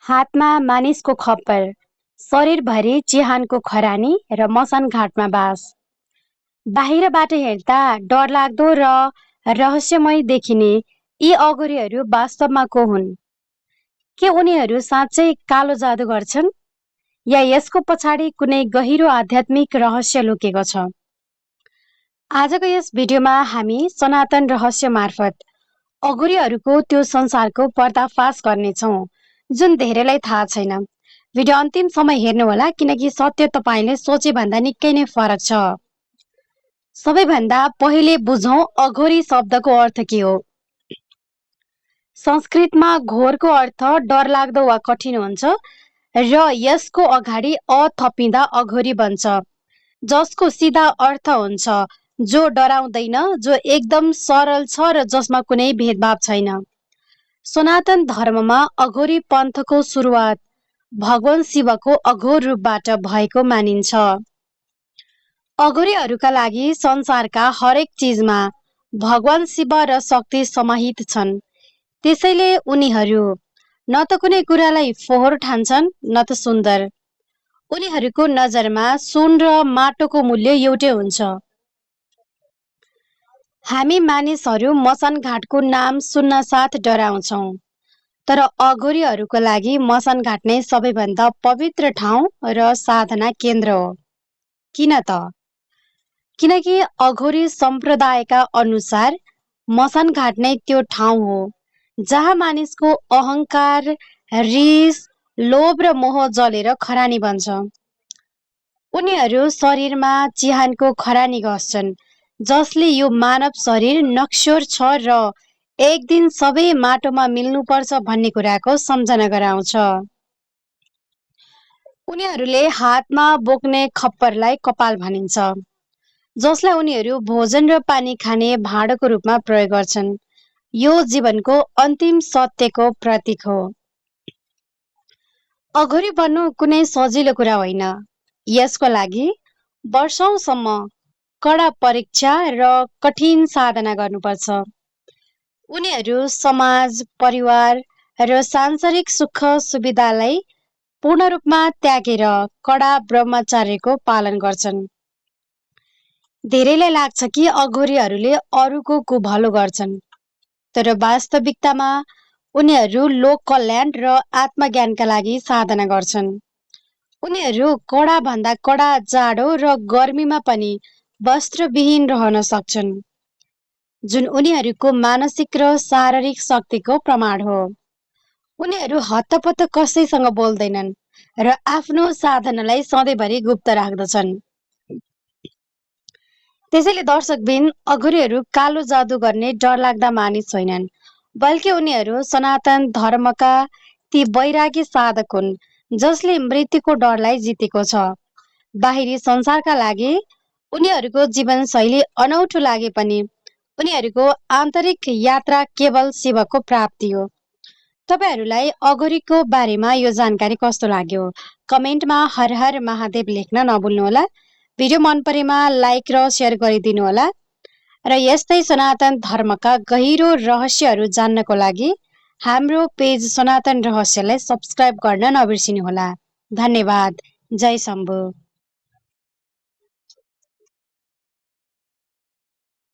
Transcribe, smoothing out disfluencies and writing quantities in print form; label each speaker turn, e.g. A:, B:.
A: हातमा मानिसको खप्पर, शरीरभरि चिहानको खरानी र मसान घाटमा बास। बाहिरबाट हेर्दा डरलाग्दो र रहस्यमय देखिने यी अघोरीहरू वास्तवमा को हुन्? के उनीहरू साँच्चै कालो जादु गर्छन् या यसको पछाडि कुनै गहिरो आध्यात्मिक रहस्य लुकेको छ? आजको यस भिडियोमा हामी सनातन रहस्य मार्फत अघोरीहरूको त्यो संसारको पर्दाफास गर्नेछौँ जुन धेरैलाई थाहा छैन। भिडियो अन्तिमसम्म हेर्नुहोला किनकि सत्य तपाईँले सोचे भन्दा निकै नै फरक छ। सबैभन्दा पहिले बुझौँ अघोरी शब्दको अर्थ के हो। संस्कृतमा घोरको अर्थ डरलाग्दो वा कठिन हुन्छ र यसको अगाडि अ थपिँदा अघोरी बन्छ, जसको सिधा अर्थ हुन्छ जो डराउँदैन, जो एकदम सरल छ र जसमा कुनै भेदभाव छैन। सनातन धर्ममा अघोरी पन्थको सुरुवात भगवान शिवको अघोर रूपबाट भएको मानिन्छ। अघोरीहरूका लागि संसारका हरेक चिजमा भगवान शिव र शक्ति समाहित छन्। त्यसैले उनीहरू न त कुनै कुरालाई फोहोर ठान्छन् न त सुन्दर। उनीहरूको नजरमा सुन र माटोको मूल्य एउटै हुन्छ। हामी मानिसहरू मसान घाटको नाम सुन्न साथ डराउँछौँ, तर अघोरीहरूको लागि मसान घाट नै सबैभन्दा पवित्र ठाउँ र साधना केन्द्र हो। किन त? किनकि अघोरी सम्प्रदायका अनुसार मसान घाट नै त्यो ठाउँ हो जहाँ मानिसको अहङ्कार, रिस, लोभ र मोह जलेर खरानी बन्छ। उनीहरू शरीरमा चिहानको खरानी घस्छन्, जसले यो मानव शरीर नश्वर छ र एक दिन सबै माटोमा मिल्नुपर्छ भन्ने कुराको सम्झना गराउँछ। उनीहरूले हातमा बोक्ने खप्परलाई कपाल भनिन्छ, जसलाई उनीहरू भोजन र पानी खाने भाँडोको रूपमा प्रयोग गर्छन्। यो जीवनको अन्तिम सत्यको प्रतीक हो। अघोरी बन्नु कुनै सजिलो कुरा होइन। यसको लागि वर्षौंसम्म कडा परीक्षा र कठिन साधना गर्नुपर्छ। उनीहरू समाज, परिवार र सांसारिक सुख सुविधालाई पूर्ण रूपमा त्यागेर कडा ब्रह्मचार्यको पालन गर्छन्। धेरैलाई लाग्छ कि अघोरीहरूले अरूको कुभलो गर्छन्, तर वास्तविकतामा उनीहरू लोक कल्याण र आत्मज्ञानका लागि साधना गर्छन्। उनीहरू कडा भन्दा कडा जाडो र गर्मीमा पनि वस्त्रविहीन रहन सक्छन्, जुन उनीहरूको मानसिक र शारीरिक शक्तिको प्रमाण हो। उनीहरू हत्तपत्त कसैसँग बोल्दैनन् र आफ्नो साधनालाई सधैँभरि गुप्त राख्दछन्। त्यसैले दर्शकबिन, अघोरीहरू कालो जादु गर्ने डरलाग्दा मानिस होइनन्, बल्कि उनीहरू सनातन धर्मका ती वैरागी साधक हुन् जसले मृत्युको डरलाई जितेको छ। बाहिरी संसारका लागि उनीहरूको जीवनशैली अनौठो लागे पनि उनीहरूको आन्तरिक यात्रा केवल शिवको प्राप्ति हो। तपाईहरूलाई अघोरीको बारेमा यो जानकारी कस्तो लाग्यो? कमेन्टमा हर हर महादेव लेख्न नभुल्नुहोला। भिडियो मन परेमा लाइक र सेयर गरिदिनु होला र यस्तै सनातन धर्मका गहिरो रहस्यहरू जान्नको लागि हाम्रो पेज सनातन रहस्यलाई सब्स्क्राइब गर्न नबिर्सिनुहोला। धन्यवाद। जय शम्भु।